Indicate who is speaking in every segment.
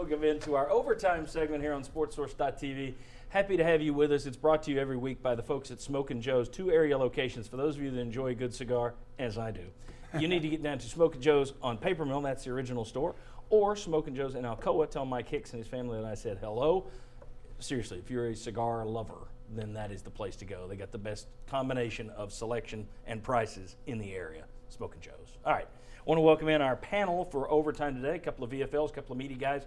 Speaker 1: welcome into our overtime segment here on SportsSource.tv. Happy to have you with us. It's brought to you every week by the folks at Smokin' Joe's, 2 area locations. For those of you that enjoy a good cigar, as I do, you need to get down to Smokin' Joe's on Paper Mill. That's the original store. Or Smokin' Joe's in Alcoa. Tell Mike Hicks and his family that I said hello. Seriously, if you're a cigar lover, then that is the place to go. They got the best combination of selection and prices in the area. Smokin' Joe's. All right. I want to welcome in our panel for overtime today. A couple of VFLs, a couple of meaty guys.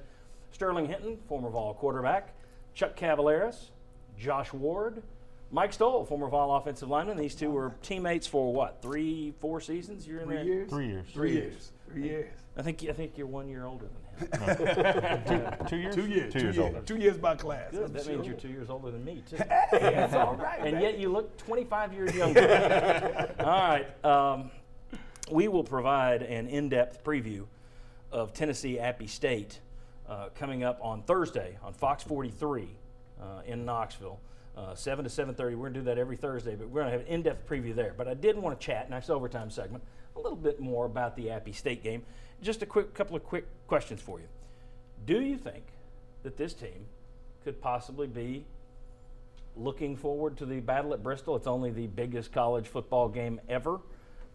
Speaker 1: Sterling Hinton, former Vol quarterback. Chuck Cavaleras, Josh Ward, Mike Stoll, former Vol offensive lineman. These two were teammates for what, 3-4 seasons? You're in there?
Speaker 2: 3 years.
Speaker 1: 3 years.
Speaker 2: 3 years.
Speaker 1: I think you're 1 year older than him.
Speaker 2: 2 years?
Speaker 3: 2 years.
Speaker 2: 2 years older.
Speaker 3: 2 years by class.
Speaker 1: Good. That means you're 2 years older than me, too.
Speaker 3: That's all right.
Speaker 1: And yet you look 25 years younger. All right. We will provide an in-depth preview of Tennessee Appy State coming up on Thursday on Fox 43 in Knoxville, 7 to 7:30. We're going to do that every Thursday, but we're going to have an in-depth preview there. But I did want to chat, next overtime segment, a little bit more about the Appy State game. Just a couple of quick questions for you. Do you think that this team could possibly be looking forward to the battle at Bristol? It's only the biggest college football game ever.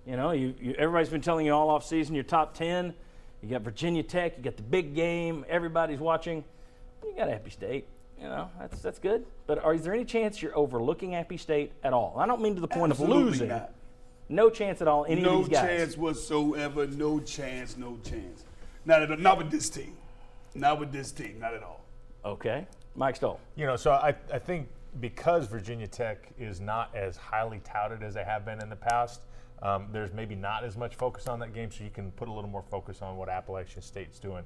Speaker 1: You know, everybody's been telling you all off season your top 10. You got Virginia Tech. You got the big game. Everybody's watching. You got Appy State. You know, that's good. But is there any chance you're overlooking Appy State at all? I don't mean to the point
Speaker 3: Absolutely
Speaker 1: of losing.
Speaker 3: not.
Speaker 1: No chance at all. Any of these guys?
Speaker 3: No chance whatsoever. No chance. No chance. Not with this team. Not with this team. Not at all.
Speaker 1: Okay. Mike Stoll.
Speaker 2: You know, so I think because Virginia Tech is not as highly touted as they have been in the past, there's maybe not as much focus on that game, so you can put a little more focus on what Appalachian State's doing.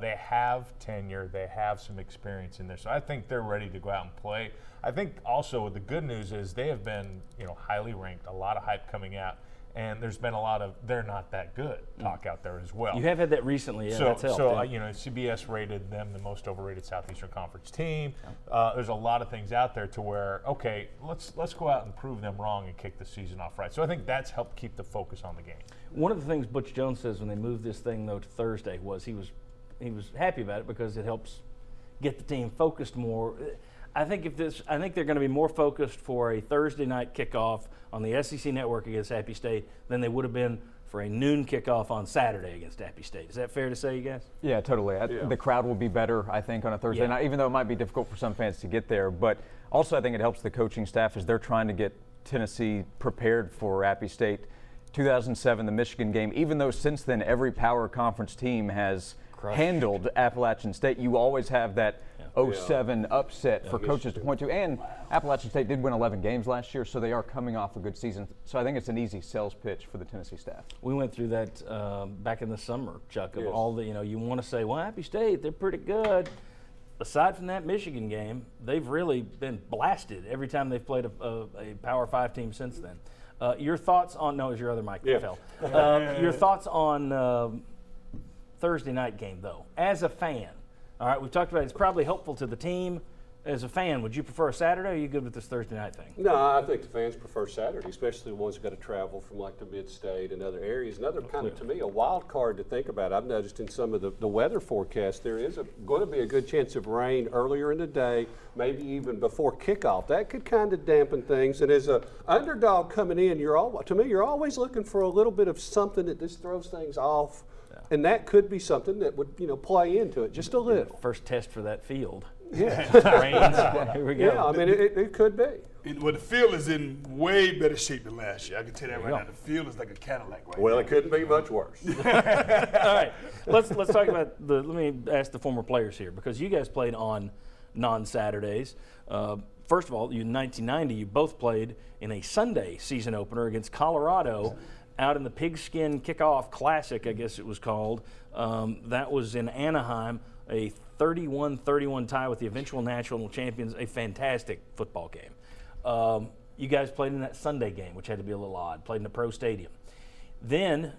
Speaker 2: They have tenure. They have some experience in there. So I think they're ready to go out and play. I think also the good news is they have been, highly ranked, a lot of hype coming out, and there's been a lot of they're not that good talk out there as well.
Speaker 1: You have had that recently, yeah, that's helped.
Speaker 2: So CBS rated them the most overrated Southeastern Conference team. There's a lot of things out there to where, okay, let's go out and prove them wrong and kick the season off right. So I think that's helped keep the focus on the game.
Speaker 1: One of the things Butch Jones says when they moved this thing, though, to Thursday was he was happy about it because it helps get the team focused more. I think they're going to be more focused for a Thursday night kickoff on the SEC Network against Appy State than they would have been for a noon kickoff on Saturday against Appy State. Is that fair to say, you guys?
Speaker 4: Yeah, totally. The crowd will be better, I think, on a Thursday night, even though it might be difficult for some fans to get there. But also I think it helps the coaching staff as they're trying to get Tennessee prepared for Appy State. 2007, the Michigan game, even though since then every power conference team has handled Appalachian State, you always have that 07 upset for coaches to point to. And Appalachian State did win 11 games last year, so they are coming off a good season. So I think it's an easy sales pitch for the Tennessee staff.
Speaker 1: We went through that back in the summer, Chuck, of all the, you want to say, well, Appy State, they're pretty good. Aside from that Michigan game, they've really been blasted every time they've played a Power 5 team since then. Your thoughts on, no, it was your other mic that fell. Your thoughts on Thursday night game, though, as a fan. All right, we've talked about it's probably helpful to the team. As a fan, would you prefer a Saturday, or are you good with this Thursday night thing?
Speaker 5: No, I think the fans prefer Saturday, especially the ones who got to travel from like the mid-state and other areas. Another kind of, to me, a wild card to think about. I've noticed in some of the weather forecasts there is going to be a good chance of rain earlier in the day, maybe even before kickoff. That could kind of dampen things. And as an underdog coming in, you're always looking for a little bit of something that just throws things off. And that could be something that would, play into it just a little.
Speaker 1: First test for that field.
Speaker 5: Yeah.
Speaker 1: Rains. Here we go.
Speaker 5: Yeah, I mean, it could be.
Speaker 3: Well, the field is in way better shape than last year. I can tell you that right now. The field is like a Cadillac right now.
Speaker 5: Well, it couldn't be much worse.
Speaker 1: All right, let's talk about let me ask the former players here, because you guys played on non-Saturdays. First of all, in 1990, you both played in a Sunday season opener against Colorado out in the Pigskin Kickoff Classic, I guess it was called. That was in Anaheim, a 31-31 tie with the eventual national champions, a fantastic football game. You guys played in that Sunday game, which had to be a little odd, played in a pro stadium. Then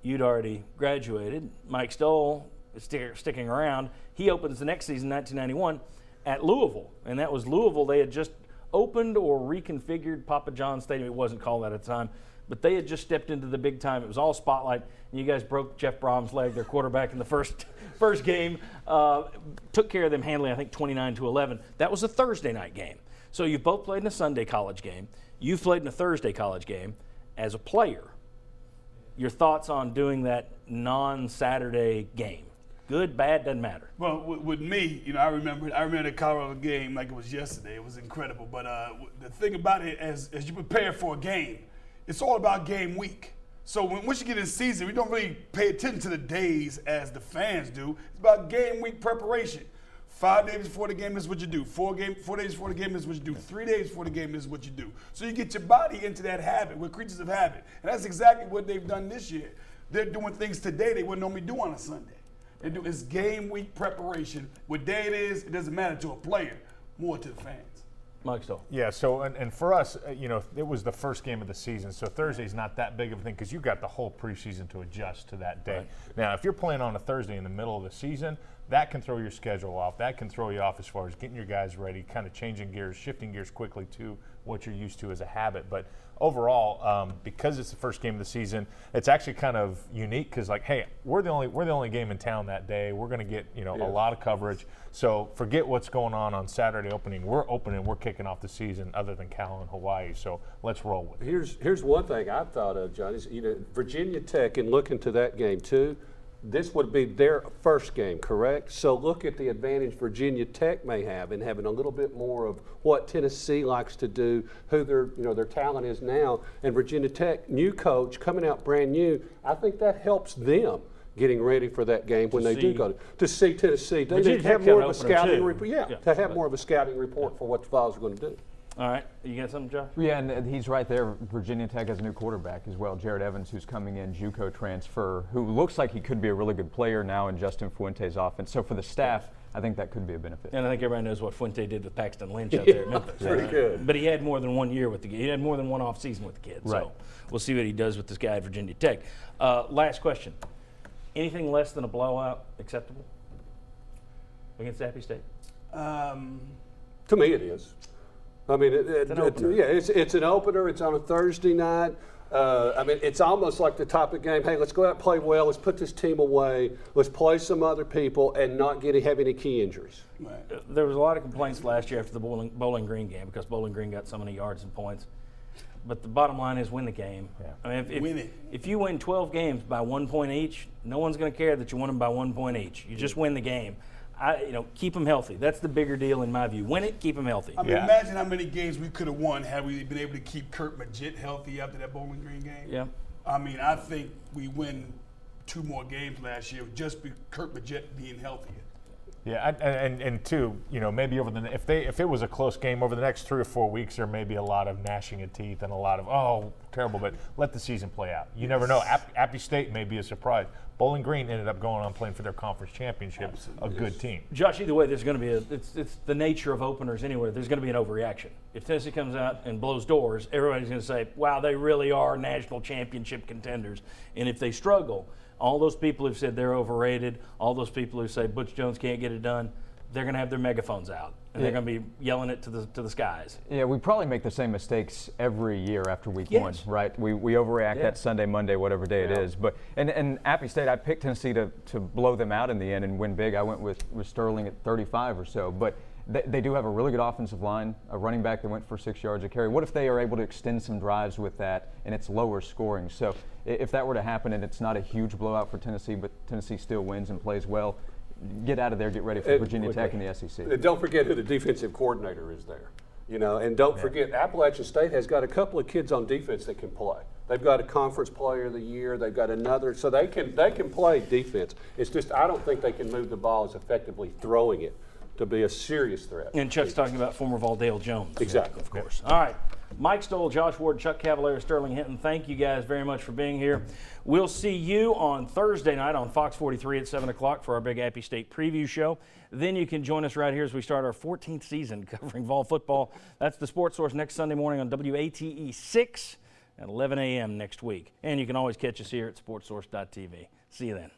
Speaker 1: you'd already graduated. Mike Stoll is sticking around. He opens the next season, 1991, at Louisville. And that was Louisville. They had just opened or reconfigured Papa John's Stadium. It wasn't called that at the time. but they had just stepped into the big time. It was all spotlight, and you guys broke Jeff Brom's leg, their quarterback, in the first game. Took care of them handily, I think 29-11. That was a Thursday night game. So you've both played in a Sunday college game. You've played in a Thursday college game. As a player, your thoughts on doing that non-Saturday game? Good, bad, doesn't matter.
Speaker 3: Well, with me, I remember the Colorado game like it was yesterday. It was incredible. But the thing about it, as you prepare for a game, it's all about game week. So once you get in season, we don't really pay attention to the days as the fans do. It's about game week preparation. 5 days before the game is what you do. 4 days before the game is what you do. 3 days before the game is what you do. So you get your body into that habit. We're creatures of habit. And that's exactly what they've done this year. They're doing things today they wouldn't normally do on a Sunday. It's game week preparation. What day it is, it doesn't matter to a player, more to the fans.
Speaker 1: Mike Stoll.
Speaker 2: Yeah, so, and for us, it was the first game of the season, so Thursday's not that big of a thing because you've got the whole preseason to adjust to that day.
Speaker 1: Right.
Speaker 2: Now, if you're playing on a Thursday in the middle of the season, that can throw your schedule off. That can throw you off as far as getting your guys ready, kind of changing gears, shifting gears quickly to what you're used to as a habit. But overall, because it's the first game of the season, it's actually kind of unique because, like, hey, we're the only game in town that day. We're going to get a lot of coverage. So forget what's going on Saturday opening. We're kicking off the season other than Cal and Hawaii. So let's roll with it.
Speaker 5: Here's one thing I've thought of, John, is Virginia Tech, and looking to that game too, this would be their first game, correct? So look at the advantage Virginia Tech may have in having a little bit more of what Tennessee likes to do, who their talent is now, and Virginia Tech, new coach, coming out brand new. I think that helps them getting ready for that game when they do go to see Tennessee. They need to have more of a scouting report. To have more of a scouting report for what the Vols are going to do.
Speaker 1: All right, you got something, Josh?
Speaker 4: Yeah, and he's right there. Virginia Tech has a new quarterback as well, Jared Evans, who's coming in, JUCO transfer, who looks like he could be a really good player now in Justin Fuente's offense. So for the staff, I think that could be a benefit.
Speaker 1: And I think everybody knows what Fuente did with Paxton Lynch out there at Memphis.
Speaker 5: Pretty good.
Speaker 1: But he had more than 1 year with the kid. He had more than one off season with the kid.
Speaker 4: Right.
Speaker 1: So we'll see what he does with this guy at Virginia Tech. Last question. Anything less than a blowout acceptable against Appy State?
Speaker 5: To me, it is. I mean,
Speaker 1: It's an opener.
Speaker 5: it's an opener. It's on a Thursday night. I mean, it's almost like the type of game, hey, let's go out and play well. Let's put this team away. Let's play some other people and not have any key injuries.
Speaker 3: Right.
Speaker 1: There was a lot of complaints last year after the Bowling Green game because Bowling Green got so many yards and points. But the bottom line is win the game.
Speaker 2: Yeah.
Speaker 1: I mean,
Speaker 3: Win it.
Speaker 1: if you win 12 games by 1 point each, no one's going to care that you won them by 1 point each. You just win the game. Keep them healthy. That's the bigger deal in my view. Win it, keep them healthy.
Speaker 3: I mean,
Speaker 2: Yeah.
Speaker 3: imagine how many games we could have won had we been able to keep Kurt Magid healthy after that Bowling Green game.
Speaker 1: Yeah.
Speaker 3: I mean, I think we win 2 more games last year just Kurt Magid being healthier.
Speaker 2: Yeah, and two, maybe if it was a close game over the next 3 or 4 weeks, there may be a lot of gnashing of teeth and a lot of terrible. But let the season play out. You never know. Appy State may be a surprise. Bowling Green ended up going on playing for their conference championship. A good team.
Speaker 1: Josh, either way, there's going to be it's the nature of openers anyway. There's going to be an overreaction. If Tennessee comes out and blows doors, everybody's going to say, wow, they really are national championship contenders. And if they struggle, all those people who've said they're overrated, all those people who say Butch Jones can't get it done, they're going to have their megaphones out. And they're going to be yelling it to the skies.
Speaker 4: Yeah, we probably make the same mistakes every year after week
Speaker 1: Yes.
Speaker 4: one, right? We overreact that Sunday, Monday, whatever day it is. But and Appy State, I picked Tennessee to blow them out in the end and win big. I went with Sterling at 35 or so. But they do have a really good offensive line, a running back that went for 6 yards a carry. What if they are able to extend some drives with that and it's lower scoring? So if that were to happen and it's not a huge blowout for Tennessee, but Tennessee still wins and plays well, get out of there, get ready for Virginia Tech and the SEC.
Speaker 5: Don't forget who the defensive coordinator is there. And don't forget Appalachian State has got a couple of kids on defense that can play. They've got a conference player of the year. They've got another, so they can play defense. It's just I don't think they can move the ball as effectively throwing it to be a serious threat.
Speaker 1: And Chuck's talking about former Valdale Jones.
Speaker 5: Exactly.
Speaker 1: Of course. All right. Mike Stoll, Josh Ward, Chuck Cavalier, Sterling Hinton, thank you guys very much for being here. We'll see you on Thursday night on Fox 43 at 7 o'clock for our big Appy State preview show. Then you can join us right here as we start our 14th season covering Vol football. That's the Sports Source next Sunday morning on WATE 6 at 11 a.m. next week. And you can always catch us here at sportsource.tv. See you then.